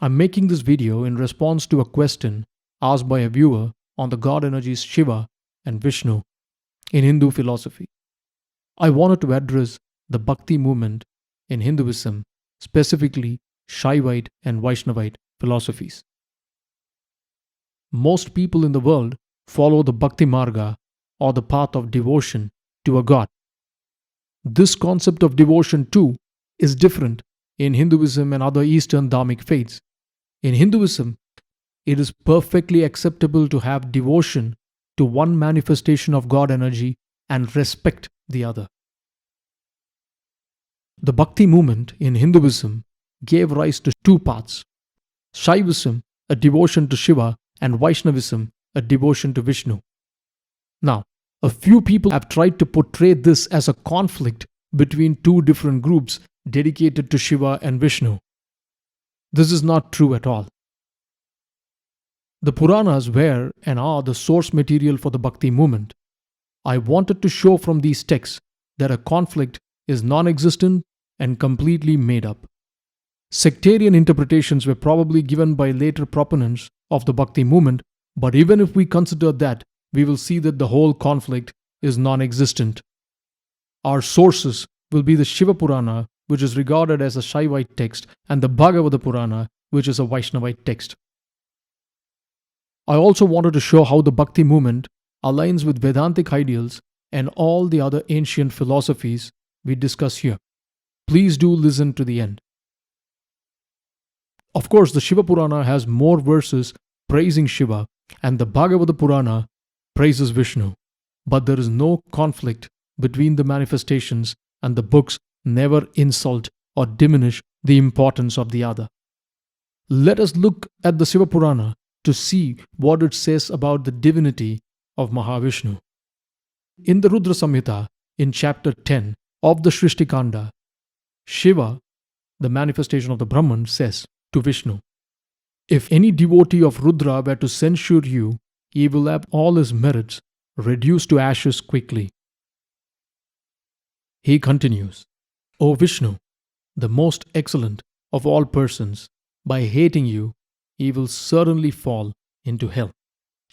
I'm making this video in response to a question asked by a viewer on the god energies Shiva and Vishnu in Hindu philosophy. I wanted to address the Bhakti movement in Hinduism, specifically Saivaite and Vaishnavite philosophies. Most people in the world follow the Bhakti marga, or the path of devotion to a god. This concept of devotion too is different in Hinduism and other Eastern Dharmic faiths. In Hinduism, it is perfectly acceptable to have devotion to one manifestation of God energy and respect the other. The Bhakti movement in Hinduism gave rise to two paths: Saivism, a devotion to Shiva, and Vaishnavism, a devotion to Vishnu. Now, a few people have tried to portray this as a conflict between two different groups dedicated to Shiva and Vishnu. This is not true at all. The Puranas were and are the source material for the Bhakti movement. I wanted to show from these texts that a conflict is non-existent and completely made up. Sectarian interpretations were probably given by later proponents of the Bhakti movement, but even if we consider that, we will see that the whole conflict is non-existent. Our sources will be the Shiva Purana, which is regarded as a Saivaite text, and the Bhagavata Purana, which is a Vaishnavite text. I also wanted to show how the Bhakti movement aligns with Vedantic ideals and all the other ancient philosophies we discuss here. Please do listen to the end. Of course, the Shiva Purana has more verses praising Shiva, and the Bhagavata Purana praises Vishnu. But there is no conflict between the manifestations, and the books never insult or diminish the importance of the other. Let us look at the Shiva Purana to see what it says about the divinity of Mahavishnu. In the Rudra Samhita, in chapter 10 of the Srishtikanda, Shiva, the manifestation of the Brahman, says to Vishnu, "If any devotee of Rudra were to censure you, he will have all his merits reduced to ashes quickly." He continues, "O Vishnu, the most excellent of all persons, by hating you, he will certainly fall into hell.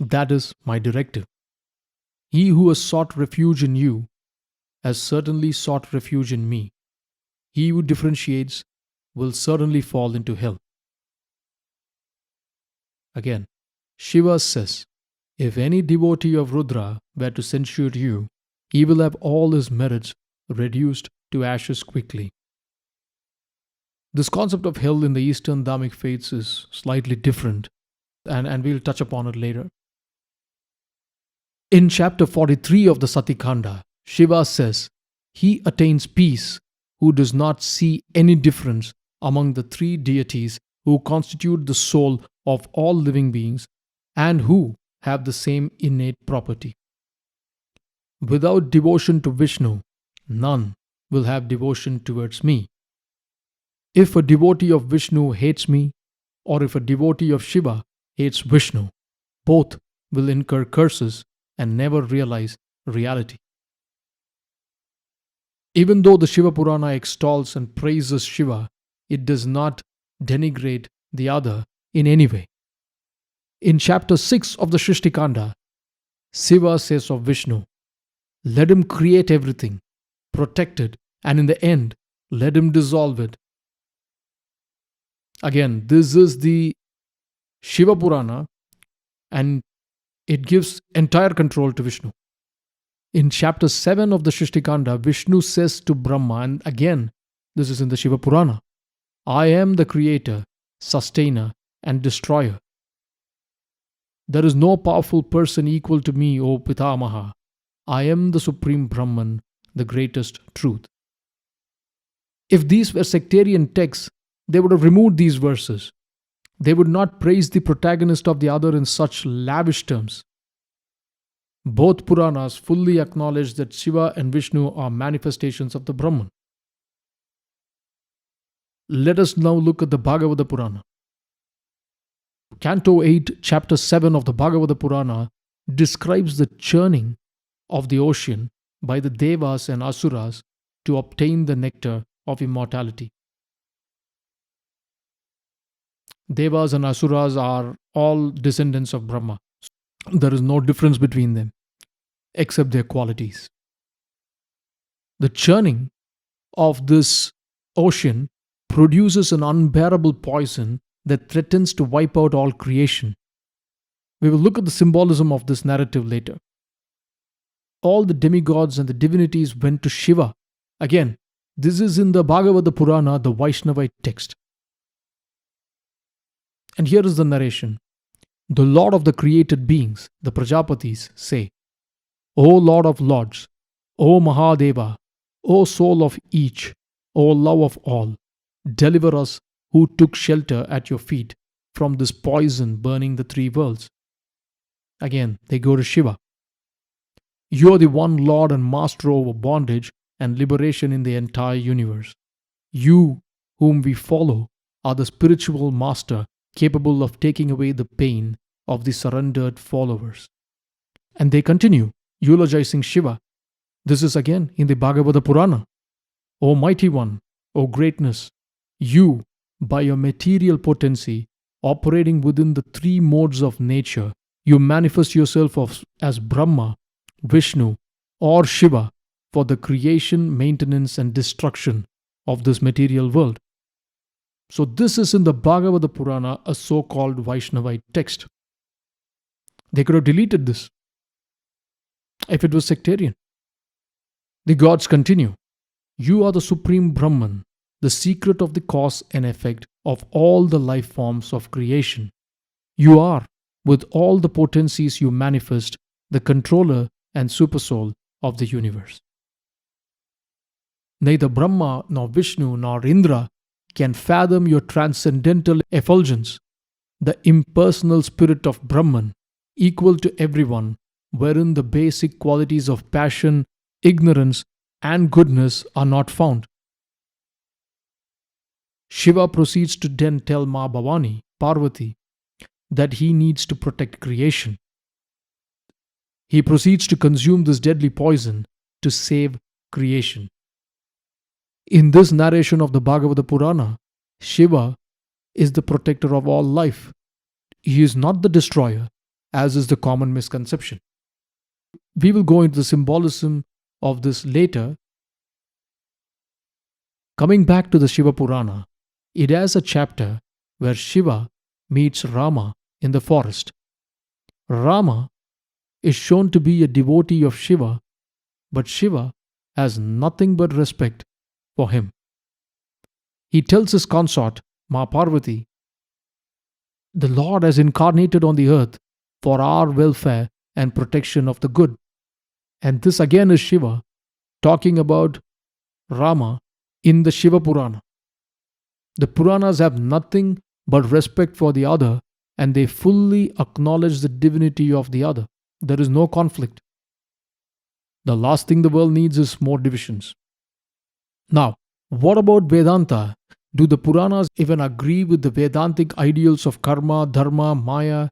That is my directive. He who has sought refuge in you has certainly sought refuge in me. He who differentiates will certainly fall into hell." Again, Shiva says, "If any devotee of Rudra were to censure you, he will have all his merits reduced to ashes quickly." This concept of hell in the Eastern Dharmic faiths is slightly different, and we'll touch upon it later. In chapter 43 of the Satikanda, Shiva says, "He attains peace who does not see any difference among the three deities who constitute the soul of all living beings and who have the same innate property. Without devotion to Vishnu, none will have devotion towards me. If a devotee of Vishnu hates me, or if a devotee of Shiva hates Vishnu, both will incur curses and never realize reality." Even though the Shiva Purana extols and praises Shiva, it does not denigrate the other in any way. In chapter 6 of the Srishtikanda, Siva says of Vishnu, "Let him create everything, protect it, and in the end, let him dissolve it." Again, this is the Shiva Purana, and it gives entire control to Vishnu. In chapter 7 of the Srishtikanda, Vishnu says to Brahma, and again, this is in the Shiva Purana, "I am the creator, sustainer, and destroyer. There is no powerful person equal to me, O Pitamaha. I am the supreme Brahman, the greatest truth." If these were sectarian texts, they would have removed these verses. They would not praise the protagonist of the other in such lavish terms. Both Puranas fully acknowledge that Shiva and Vishnu are manifestations of the Brahman. Let us now look at the Bhagavata Purana. Canto 8, Chapter 7 of the Bhagavata Purana describes the churning of the ocean by the Devas and Asuras to obtain the nectar of immortality. Devas and Asuras are all descendants of Brahma. There is no difference between them except their qualities. The churning of this ocean produces an unbearable poison that threatens to wipe out all creation. We will look at the symbolism of this narrative later. All the demigods and the divinities went to Shiva. Again, this is in the Bhagavata Purana, the Vaishnavite text. And here is the narration. The Lord of the created beings, the Prajapatis, say, O Lord of Lords, O Mahadeva, O soul of each, O love of all, deliver us who took shelter at your feet from this poison burning the three worlds. Again, they go to Shiva. You are the one Lord and Master over bondage and liberation in the entire universe. You, whom we follow, are the spiritual master capable of taking away the pain of the surrendered followers. And they continue eulogizing Shiva. This is again in the Bhagavata Purana. O mighty one, O greatness, you, by your material potency, operating within the three modes of nature, you manifest yourself as Brahma, Vishnu, or Shiva for the creation, maintenance, and destruction of this material world. So this is in the Bhagavata Purana, a so-called Vaishnavite text. They could have deleted this if it was sectarian. The gods continue. You are the supreme Brahman, the secret of the cause and effect of all the life forms of creation. You are, with all the potencies you manifest, the controller and supersoul of the universe. Neither Brahma nor Vishnu nor Indra can fathom your transcendental effulgence, the impersonal spirit of Brahman, equal to everyone, wherein the basic qualities of passion, ignorance, and goodness are not found. Shiva proceeds to then tell Ma Bhavani, Parvati, that he needs to protect creation. He proceeds to consume this deadly poison to save creation. In this narration of the Bhagavata Purana, Shiva is the protector of all life. He is not the destroyer, as is the common misconception. We will go into the symbolism of this later. Coming back to the Shiva Purana, it has a chapter where Shiva meets Rama in the forest. Rama is shown to be a devotee of Shiva, but Shiva has nothing but respect for him. He tells his consort, Ma Parvati, the Lord has incarnated on the earth for our welfare and protection of the good. And this again is Shiva talking about Rama in the Shiva Purana. The Puranas have nothing but respect for the other, and they fully acknowledge the divinity of the other. There is no conflict. The last thing the world needs is more divisions. Now, what about Vedanta? Do the Puranas even agree with the Vedantic ideals of karma, dharma, maya?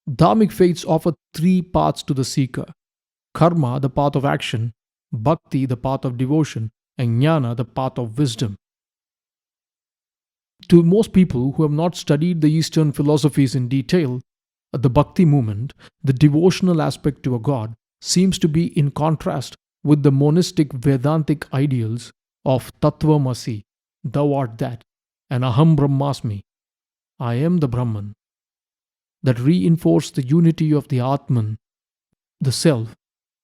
Dharmic faiths offer three paths to the seeker. Karma, the path of action; Bhakti, the path of devotion; and Jnana, the path of wisdom. To most people who have not studied the Eastern philosophies in detail, the Bhakti movement, the devotional aspect to a god, seems to be in contrast with the monistic Vedantic ideals of Tattvamasi, thou art that, and Aham Brahmasmi, I am the Brahman, that reinforce the unity of the Atman, the self,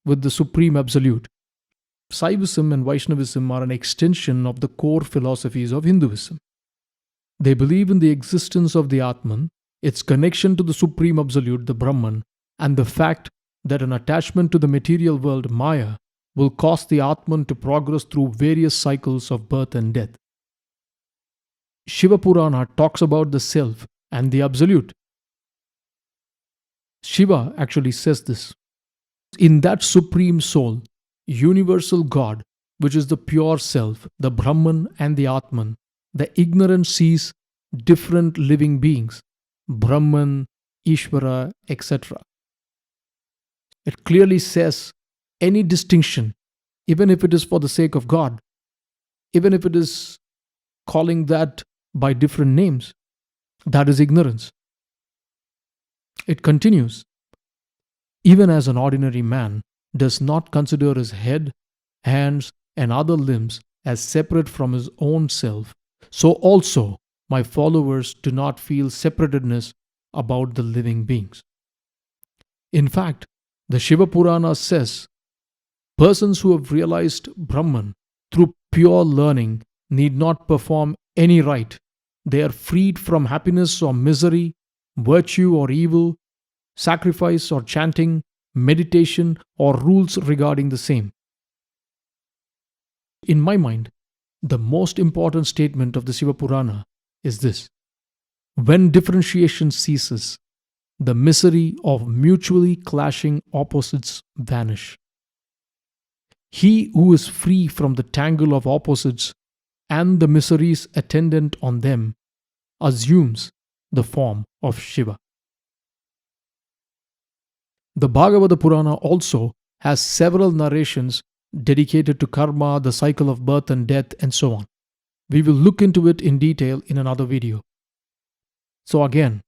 with the Supreme Absolute. Saivism and Vaishnavism are an extension of the core philosophies of Hinduism. They believe in the existence of the Atman, its connection to the Supreme Absolute, the Brahman, and the fact that an attachment to the material world, Maya, will cause the Atman to progress through various cycles of birth and death. Shiva Purana talks about the self and the Absolute. Shiva actually says this. In that Supreme Soul, universal God, which is the pure self, the Brahman and the Atman, the ignorant sees different living beings, Brahman, Ishvara, etc. It clearly says any distinction, even if it is for the sake of God, even if it is calling that by different names, That is ignorance. It continues. Even as an ordinary man does not consider his head, hands, and other limbs as separate from his own self, so also my followers do not feel separatedness about the living beings. In fact, the Shiva Purana says persons who have realized Brahman through pure learning need not perform any rite. They are freed from happiness or misery, virtue or evil, sacrifice or chanting, meditation or rules regarding the same. In my mind, the most important statement of the Shiva Purana is this: when differentiation ceases, the misery of mutually clashing opposites vanish. He who is free from the tangle of opposites and the miseries attendant on them assumes the form of Shiva. The Bhagavata Purana also has several narrations dedicated to karma, the cycle of birth and death, and so on. We will look into it in detail in another video. So again,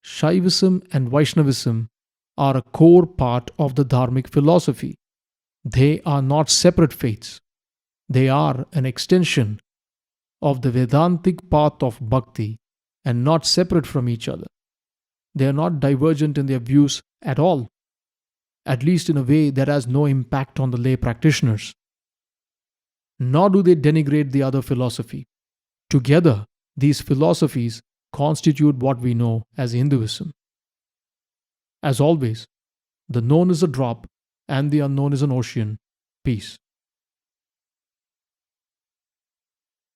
Saivism and Vaishnavism are a core part of the Dharmic philosophy. They are not separate faiths. They are an extension of the Vedantic path of Bhakti and not separate from each other. They are not divergent in their views at all, at least in a way that has no impact on the lay practitioners. Nor do they denigrate the other philosophy. Together, these philosophies constitute what we know as Hinduism. As always, the known is a drop and the unknown is an ocean. Peace.